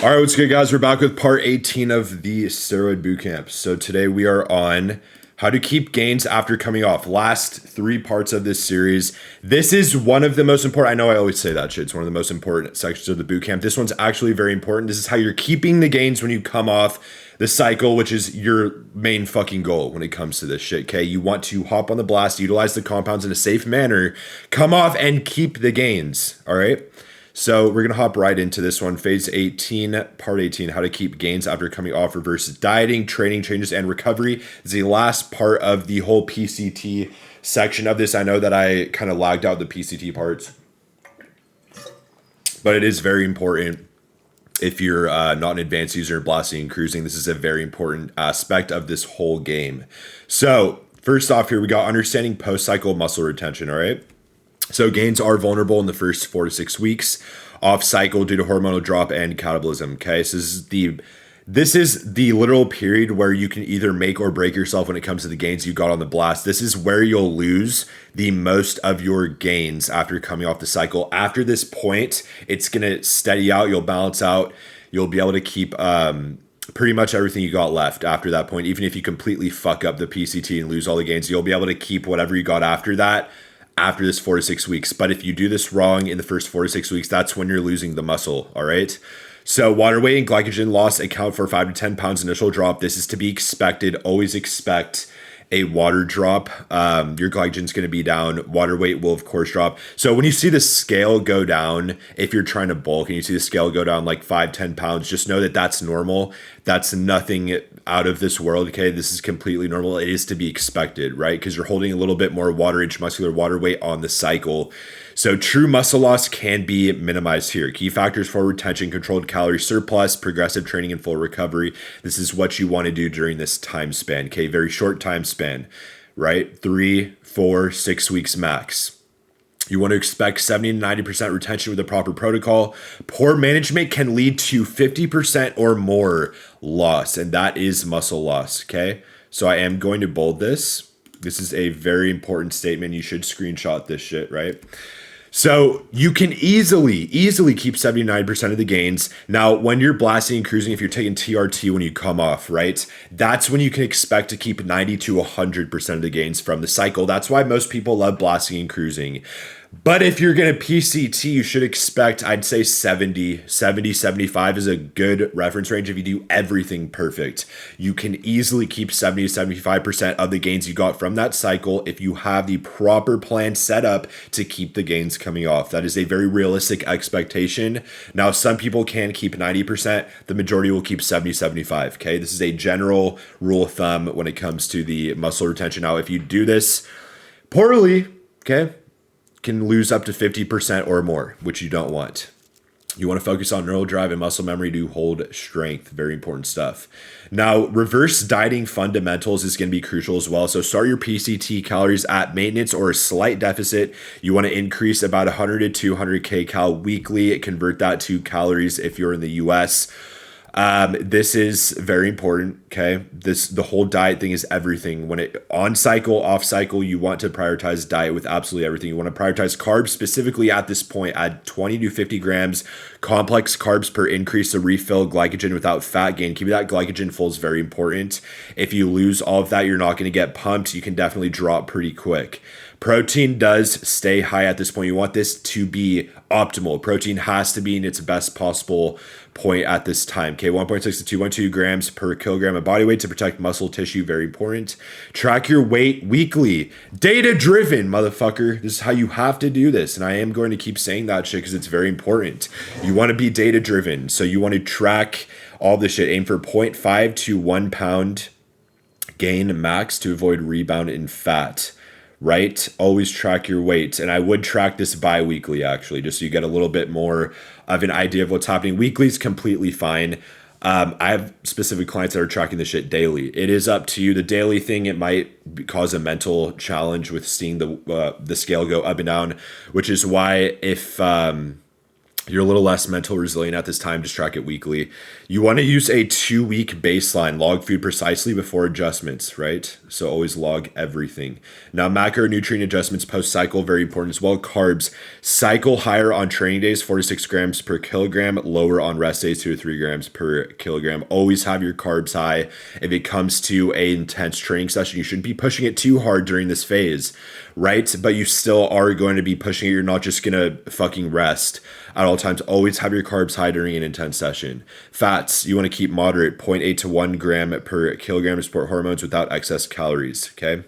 All right, what's good, guys? We're back with part 18 of the steroid bootcamp. So today we are on how to keep gains after coming off. Last 3 parts of this series. This is one of the most important. I know I always say that shit. It's one of the most important sections of the bootcamp. This one's actually very important. This is how you're keeping the gains when you come off the cycle, which is your main fucking goal when it comes to this shit, okay? You want to hop on the blast, utilize the compounds in a safe manner, come off and keep the gains, all right? So we're going to hop right into this one. Phase 18, part 18, how to keep gains after coming off versus dieting, training changes, and recovery is the last part of the whole PCT section of this. I know that I kind of lagged out the PCT parts, but it is very important. If you're not an advanced user, blasting and cruising, this is a very important aspect of this whole game. So first off here, we got understanding post-cycle muscle retention, all right? So gains are vulnerable in the first 4 to 6 weeks off cycle due to hormonal drop and catabolism. Okay, so this is the literal period where you can either make or break yourself when it comes to the gains you got on the blast. This is where you'll lose the most of your gains after coming off the cycle. After this point, it's gonna steady out. You'll balance out. You'll be able to keep pretty much everything you got left after that point. Even if you completely fuck up the PCT and lose all the gains, you'll be able to keep whatever you got after that. After this 4 to 6 weeks. But if you do this wrong in the first 4 to 6 weeks, that's when you're losing the muscle, all right? So water weight and glycogen loss account for 5 to 10 pounds initial drop. This is to be expected. Always expect a water drop. Your glycogen's going to be down. Water weight will, of course, drop. So when you see the scale go down, if you're trying to bulk and you see the scale go down like 5, 10 pounds, just know that that's normal. That's nothing out of this world, okay? This is completely normal. It is to be expected, right? Because you're holding a little bit more waterage, muscular water weight on the cycle. So true muscle loss can be minimized here. Key factors for retention: controlled calorie surplus, progressive training, and full recovery. This is what you want to do during this time span, okay? Very short time span, right? 3, 4, 6 weeks max. You want to expect 70 to 90% retention with the proper protocol. Poor management can lead to 50% or more loss, and that is muscle loss, okay? So I am going to bold this. This is a very important statement. You should screenshot this shit, right? So you can easily keep 79% of the gains. Now, when you're blasting and cruising, if you're taking TRT when you come off, right, that's when you can expect to keep 90 to 100% of the gains from the cycle. That's why most people love blasting and cruising. But if you're going to PCT, you should expect, I'd say 70, 75 is a good reference range. If you do everything perfect, you can easily keep 70 to 75% of the gains you got from that cycle if you have the proper plan set up to keep the gains coming off. That is a very realistic expectation. Now, some people can keep 90%. The majority will keep 70, 75, okay? This is a general rule of thumb when it comes to the muscle retention. Now, if you do this poorly, okay, can lose up to 50% or more, which you don't want. You want to focus on neural drive and muscle memory to hold strength. Very important stuff. Now, reverse dieting fundamentals is going to be crucial as well. So start your PCT calories at maintenance or a slight deficit. You want to increase about 100 to 200 kcal weekly. Convert that to calories if you're in the US. This is very important, okay? The whole diet thing is everything. When it on cycle, off cycle, you want to prioritize diet with absolutely everything. You want to prioritize carbs specifically at this point. Add 20 to 50 grams complex carbs per increase to refill glycogen without fat gain. Keeping that glycogen full is very important. If you lose all of that, you're not going to get pumped. You can definitely drop pretty quick. Protein does stay high at this point. You want this to be optimal. Protein has to be in its best possible point at this time. Okay, 1.6 to 2.2 grams per kilogram of body weight to protect muscle tissue. Very important. Track your weight weekly. Data-driven, motherfucker. This is how you have to do this. And I am going to keep saying that shit because it's very important. You want to be data-driven. So you want to track all this shit. Aim for 0.5 to 1 pound gain max to avoid rebound in fat. Right? Always track your weight. And I would track this bi-weekly, actually, just so you get a little bit more of an idea of what's happening. Weekly is completely fine. I have specific clients that are tracking this shit daily. It is up to you. The daily thing, it might cause a mental challenge with seeing the scale go up and down, which is why if You're a little less mental resilient at this time. Just track it weekly. You want to use a 2-week baseline. Log food precisely before adjustments, right? So always log everything. Now, macronutrient adjustments post-cycle, very important as well. Carbs, cycle higher on training days, 4 to 6 grams per kilogram, lower on rest days, 2 to 3 grams per kilogram. Always have your carbs high. If it comes to an intense training session, you shouldn't be pushing it too hard during this phase, right? But you still are going to be pushing it. You're not just going to fucking rest at all times. Always have your carbs high during an intense session. Fats, you want to keep moderate, 0.8 to 1 gram per kilogram to support hormones without excess calories, okay?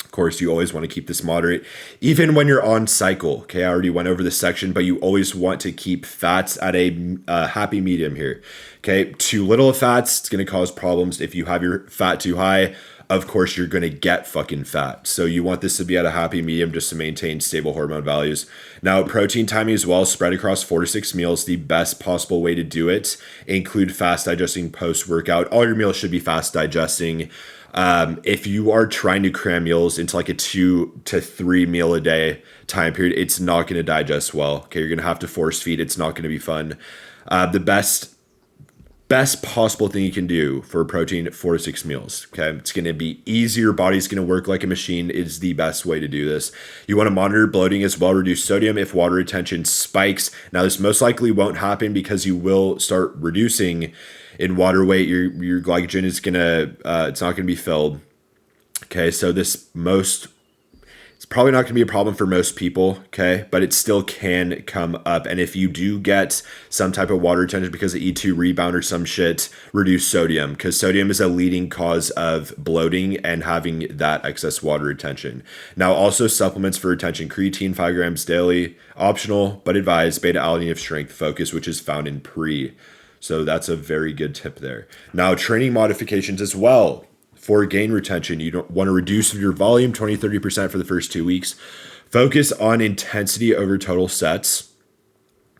Of course, you always want to keep this moderate, even when you're on cycle, okay? I already went over this section, but you always want to keep fats at a happy medium here, okay? Too little of fats, it's going to cause problems. If you have your fat too high, of course, you're going to get fucking fat. So you want this to be at a happy medium just to maintain stable hormone values. Now, protein timing as well, spread across 4 to 6 meals, the best possible way to do it. Include fast digesting post-workout. All your meals should be fast digesting. If you are trying to cram meals into like a 2 to 3 meal a day time period, it's not going to digest well. Okay, you're going to have to force feed. It's not going to be fun. The best possible thing you can do for protein, 4 to 6 meals. Okay, it's going to be easy. Your body's going to work like a machine. Is the best way to do this. You want to monitor bloating as well. Reduce sodium if water retention spikes. Now, this most likely won't happen because you will start reducing in water weight. Your glycogen is gonna it's not gonna be filled. Okay, so it's probably not going to be a problem for most people, okay? But it still can come up. And if you do get some type of water retention because of E2 rebound or some shit, reduce sodium, because sodium is a leading cause of bloating and having that excess water retention. Now, also supplements for retention. Creatine, 5 grams daily, optional, but advised. Beta-alanine of strength focus, which is found in pre. So that's a very good tip there. Now, training modifications as well. For gain retention, you don't want to reduce your volume 20-30% for the first 2 weeks. Focus on intensity over total sets,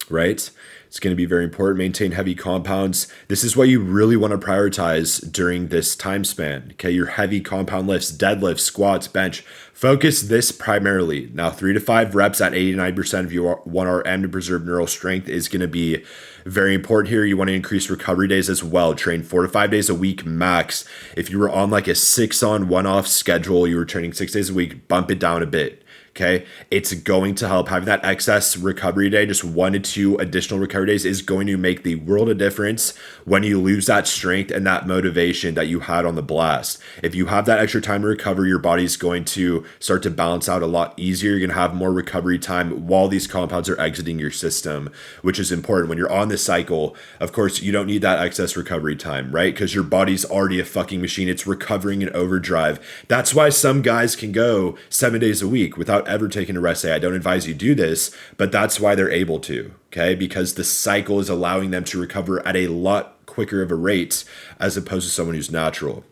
right? It's going to be very important. Maintain heavy compounds. This is what you really want to prioritize during this time span. Okay, your heavy compound lifts, deadlifts, squats, bench. Focus this primarily. Now, 3 to 5 reps at 89% of your 1 RM to preserve neural strength is going to be very important here. You want to increase recovery days as well. Train 4 to 5 days a week max. If you were on like a 6-on, 1-off schedule, you were training 6 days a week, bump it down a bit. Okay, it's going to help. Having that excess recovery day, just 1 to 2 additional recovery days, is going to make the world of difference when you lose that strength and that motivation that you had on the blast. If you have that extra time to recover, your body's going to start to balance out a lot easier. You're going to have more recovery time while these compounds are exiting your system, which is important. When you're on this cycle, of course, you don't need that excess recovery time, right? Because your body's already a fucking machine. It's recovering in overdrive. That's why some guys can go 7 days a week without ever taking a rest day. I don't advise you do this, but that's why they're able to, okay? Because the cycle is allowing them to recover at a lot quicker of a rate as opposed to someone who's natural.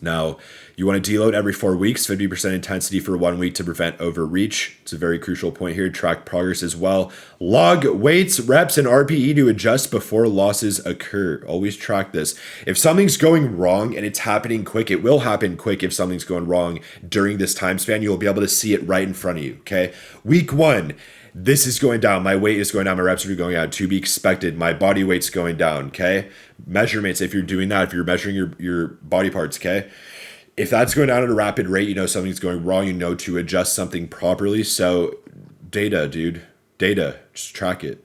Now, you want to deload every 4 weeks, 50% intensity for 1 week to prevent overreach. It's a very crucial point here. Track progress as well. Log weights, reps, and RPE to adjust before losses occur. Always track this. If something's going wrong and it's happening quick, it will happen quick if something's going wrong during this time span. You'll be able to see it right in front of you, okay? Week 1. This is going down. My weight is going down. My reps are going down. To be expected. My body weight's going down, okay? Measurements, if you're doing that, if you're measuring your body parts, okay? If that's going down at a rapid rate, you know something's going wrong. You know to adjust something properly. So data, dude. Data. Just track it.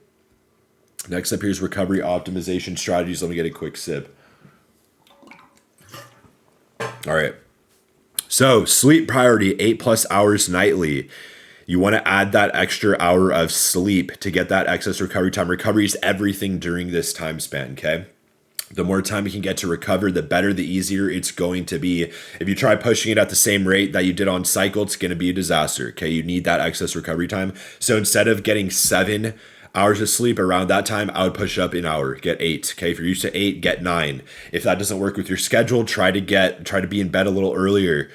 Next up here is recovery optimization strategies. Let me get a quick sip. All right. So sleep priority, 8+ hours nightly. You want to add that extra hour of sleep to get that excess recovery time. Recovery is everything during this time span, okay? The more time you can get to recover, the better, the easier it's going to be. If you try pushing it at the same rate that you did on cycle, it's going to be a disaster, okay? You need that excess recovery time. So instead of getting 7 hours of sleep around that time, I would push up an hour, get 8, okay? If you're used to 8, get 9. If that doesn't work with your schedule, try to be in bed a little earlier.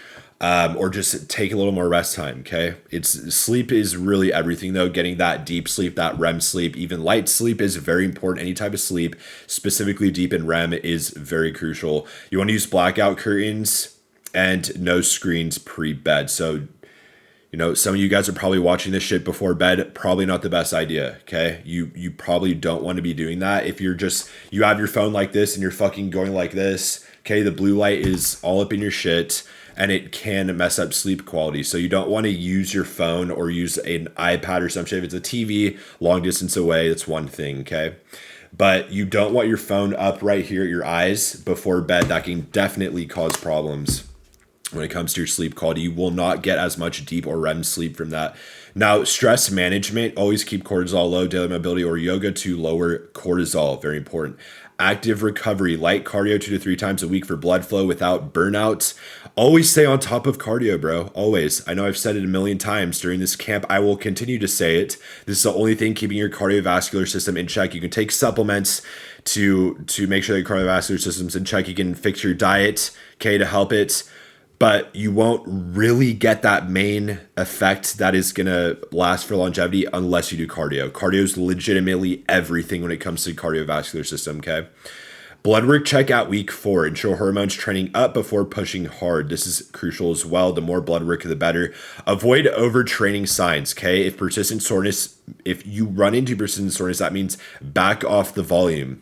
Or just take a little more rest time, okay? Sleep is really everything, though. Getting that deep sleep, that REM sleep, even light sleep is very important. Any type of sleep, specifically deep in REM, is very crucial. You want to use blackout curtains and no screens pre-bed. So You know, some of you guys are probably watching this shit before bed. Probably not the best idea. Okay. You probably don't want to be doing that. If you have your phone like this and you're fucking going like this. Okay. The blue light is all up in your shit and it can mess up sleep quality. So you don't want to use your phone or use an iPad or some shit. If it's a TV long distance away, that's one thing. Okay. But you don't want your phone up right here at your eyes before bed. That can definitely cause problems when it comes to your sleep quality. You will not get as much deep or REM sleep from that. Now, stress management, always keep cortisol low, daily mobility or yoga to lower cortisol, very important. Active recovery, light cardio 2 to 3 times a week for blood flow without burnout. Always stay on top of cardio, bro. Always. I know I've said it a million times during this camp. I will continue to say it. This is the only thing keeping your cardiovascular system in check. You can take supplements to make sure that your cardiovascular system's in check. You can fix your diet, okay, to help it. But you won't really get that main effect that is going to last for longevity unless you do cardio. Cardio is legitimately everything when it comes to cardiovascular system, okay? Blood work check at week 4. Ensure hormones trending up before pushing hard. This is crucial as well. The more blood work, the better. Avoid overtraining signs, okay? If you run into persistent soreness, that means back off the volume.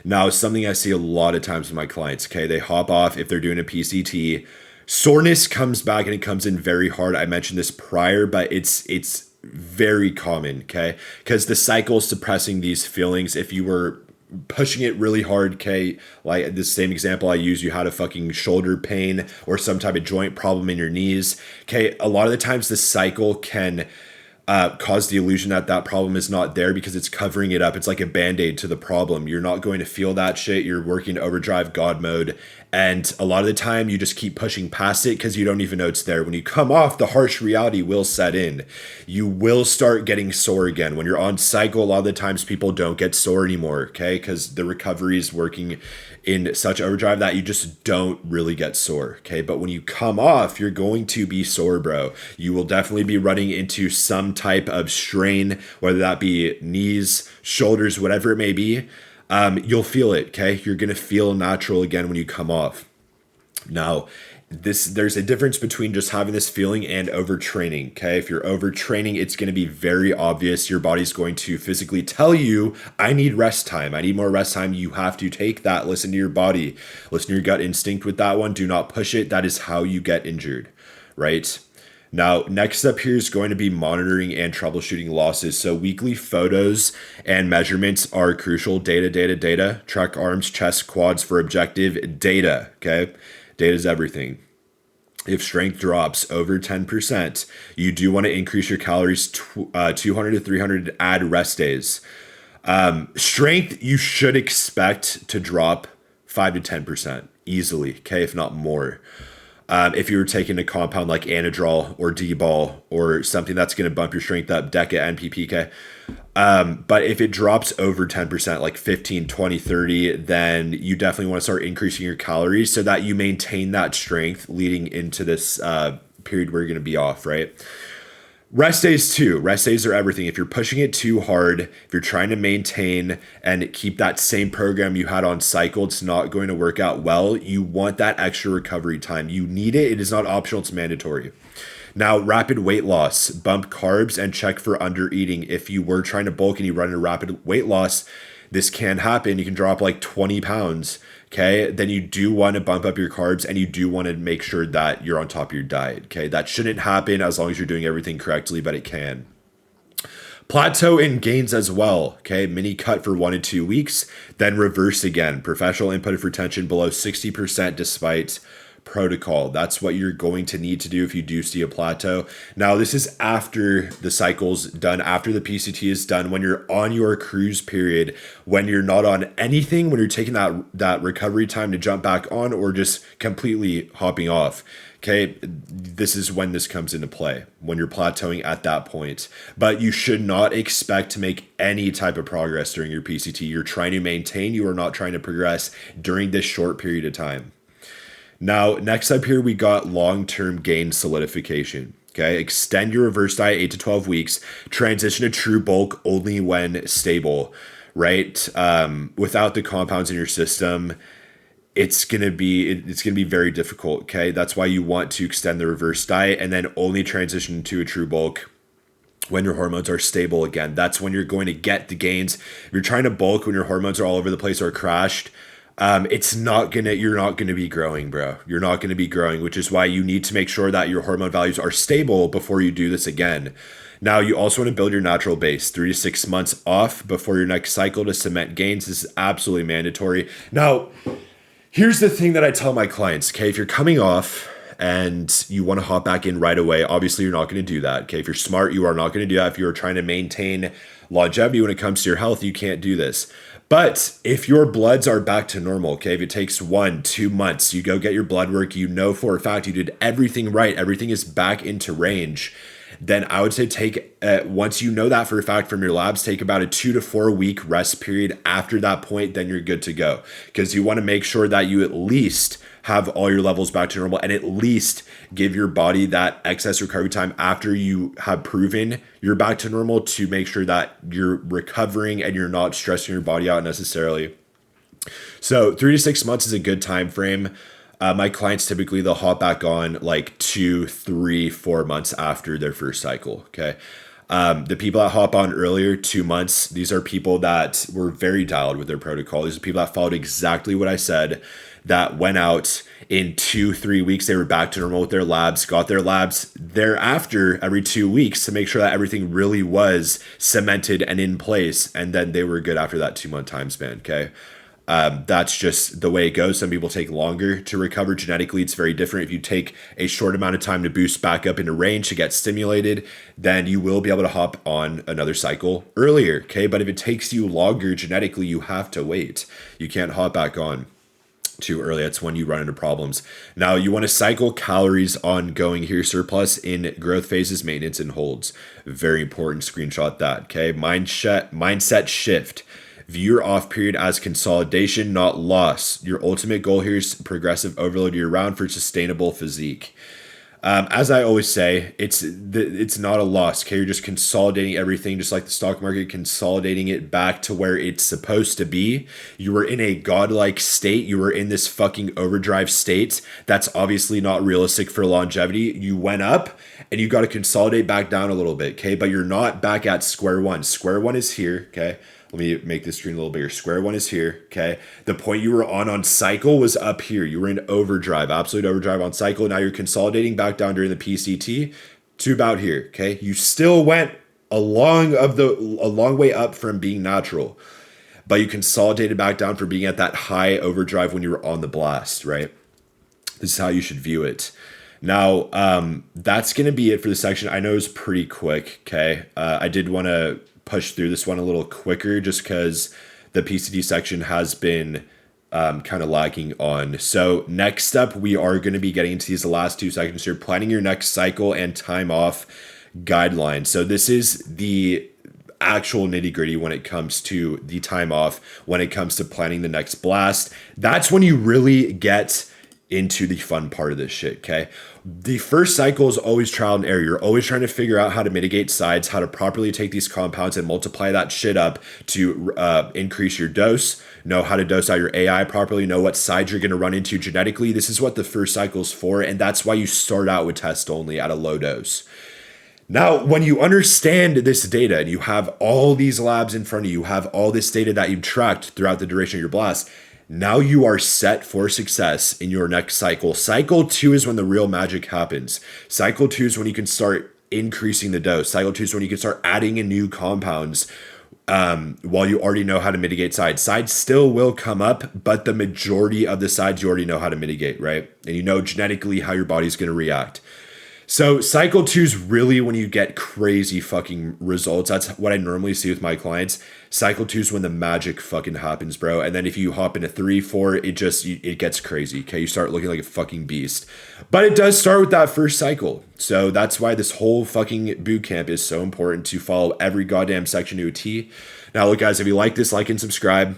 Now, something I see a lot of times with my clients, okay, they hop off if they're doing a PCT. Soreness comes back and it comes in very hard. I mentioned this prior, but it's very common, okay? Because the cycle is suppressing these feelings. If you were pushing it really hard, okay, like the same example I use, you had a fucking shoulder pain or some type of joint problem in your knees, okay, a lot of the times the cycle can cause the illusion that that problem is not there because it's covering it up. It's like a band-aid to the problem. You're not going to feel that shit. You're working overdrive God mode. And a lot of the time you just keep pushing past it because you don't even know it's there. When you come off, the harsh reality will set in. You will start getting sore again. When you're on cycle, a lot of the times people don't get sore anymore, okay? Because the recovery is working in such overdrive that you just don't really get sore, okay? But when you come off, you're going to be sore, bro. You will definitely be running into some type of strain, whether that be knees, shoulders, whatever it may be. You'll feel it, okay? You're going to feel natural again when you come off. Now, there's a difference between just having this feeling and overtraining, okay? If you're overtraining, it's going to be very obvious. Your body's going to physically tell you, I need rest time. I need more rest time. You have to take that. Listen to your body. Listen to your gut instinct with that one. Do not push it. That is how you get injured, right? Now, next up here is going to be monitoring and troubleshooting losses. So weekly photos and measurements are crucial. Data. Track arms, chest, quads for objective data, okay? Data is everything. If strength drops over 10%, you do want to increase your calories 200 to 300 and add rest days. Strength, you should expect to drop 5 to 10% easily, okay, if not more. If you were taking a compound like Anadrol or D-ball or something that's going to bump your strength up, DECA, NPPK. But if it drops over 10%, like 15, 20, 30, then you definitely want to start increasing your calories so that you maintain that strength leading into this period where you're going to be off, right? Rest days too. Rest days are everything. If you're pushing it too hard, if you're trying to maintain and keep that same program you had on cycle, it's not going to work out well. You want that extra recovery time. You need it. It is not optional. It's mandatory. Now, rapid weight loss. Bump carbs and check for under eating. If you were trying to bulk and you run into rapid weight loss, this can happen. You can drop like 20 pounds. Okay, then you do want to bump up your carbs and you do want to make sure that you're on top of your diet. Okay, that shouldn't happen as long as you're doing everything correctly, but it can. Plateau in gains as well. Okay, mini cut for 1 to 2 weeks, then reverse again. Professional input of retention below 60% despite protocol. That's what you're going to need to do if you do see a plateau. Now, this is after the cycle's done, after the PCT is done, when you're on your cruise period, when you're not on anything, when you're taking that recovery time to jump back on or just completely hopping off. Okay, this is when this comes into play, when you're plateauing at that point. But you should not expect to make any type of progress during your PCT. You're trying to maintain, you are not trying to progress during this short period of time. Now, next up here, we got long-term gain solidification. Okay, extend your reverse diet 8 to 12 weeks. Transition to true bulk only when stable, right? Without the compounds in your system, it's gonna be very difficult. Okay, that's why you want to extend the reverse diet and then only transition to a true bulk when your hormones are stable again. That's when you're going to get the gains. If you're trying to bulk when your hormones are all over the place or crashed, you're not gonna be growing, bro. You're not gonna be growing, which is why you need to make sure that your hormone values are stable before you do this again. Now, you also want to build your natural base, 3 to 6 months off before your next cycle to cement gains. This is absolutely mandatory. Now, here's the thing that I tell my clients, okay? If you're coming off and you want to hop back in right away, obviously you're not going to do that, okay? If you're smart, you are not going to do that. If you're trying to maintain longevity when it comes to your health, you can't do this. But if your bloods are back to normal, okay, if it takes 1-2 months, you go get your blood work, you know for a fact you did everything right, everything is back into range, then I would say once you know that for a fact from your labs, take about a 2 to 4 week rest period. After that point, then you're good to go, because you want to make sure that you at least have all your levels back to normal and at least give your body that excess recovery time after you have proven you're back to normal, to make sure that you're recovering and you're not stressing your body out necessarily. So 3 to 6 months is a good time frame. My clients typically, they'll hop back on like 2, 3, 4 months after their first cycle. Okay. The people that hop on earlier, 2 months, these are people that were very dialed with their protocol. These are people that followed exactly what I said, that went out in 2-3 weeks. They were back to normal with their labs, got their labs thereafter every 2 weeks to make sure that everything really was cemented and in place. And then they were good after that 2-month time span. Okay. That's just the way it goes. Some people take longer to recover genetically. It's very different. If you take a short amount of time to boost back up into range to get stimulated, then you will be able to hop on another cycle earlier. Okay. But if it takes you longer genetically, you have to wait. You can't hop back on too early. That's when you run into problems. Now, you want to cycle calories ongoing here, surplus in growth phases, maintenance, and holds. Very important. Screenshot that. Okay. Mindset shift. View your off period as consolidation, not loss. Your ultimate goal here is progressive overload year round for sustainable physique. As I always say, it's not a loss. Okay, you're just consolidating everything, just like the stock market, consolidating it back to where it's supposed to be. You were in a godlike state. You were in this fucking overdrive state. That's obviously not realistic for longevity. You went up and you got to consolidate back down a little bit. Okay, but you're not back at square one. Square one is here. Okay. Let me make this screen a little bigger. Square one is here, okay? The point you were on cycle was up here. You were in overdrive, absolute overdrive on cycle. Now you're consolidating back down during the PCT to about here, okay? You still went a long way up from being natural, but you consolidated back down for being at that high overdrive when you were on the blast, right? This is how you should view it. Now, that's going to be it for the section. I know it's pretty quick, okay? I did want to push through this one a little quicker just because the PCT section has been kind of lagging on. So next up, we are going to be getting into these last 2 sections here, planning your next cycle and time off guidelines. So this is the actual nitty gritty when it comes to the time off, when it comes to planning the next blast. That's when you really get into the fun part of this shit, okay? The first cycle is always trial and error. You're always trying to figure out how to mitigate sides, how to properly take these compounds and multiply that shit up to increase your dose, know how to dose out your AI properly, know what sides you're going to run into genetically. This is what the first cycle is for, and that's why you start out with test only at a low dose. Now, when you understand this data and you have all these labs in front of you, you have all this data that you've tracked throughout the duration of your blast, now you are set for success in your next cycle. Cycle 2 is when the real magic happens. Cycle 2 is when you can start increasing the dose. Cycle 2 is when you can start adding in new compounds while you already know how to mitigate sides. Sides still will come up, but the majority of the sides you already know how to mitigate, right? And you know genetically how your body's going to react. So cycle 2 is really when you get crazy fucking results. That's what I normally see with my clients. Cycle 2 is when the magic fucking happens, bro. And then if you hop into 3, 4, it gets crazy. Okay, you start looking like a fucking beast. But it does start with that first cycle. So that's why this whole fucking boot camp is so important, to follow every goddamn section to a T. Now, look, guys, if you like this, like and subscribe.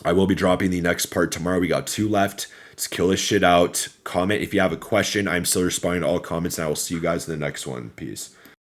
I will be dropping the next part tomorrow. We got 2 left. Let's kill this shit out. Comment if you have a question. I'm still responding to all comments, and I will see you guys in the next one. Peace.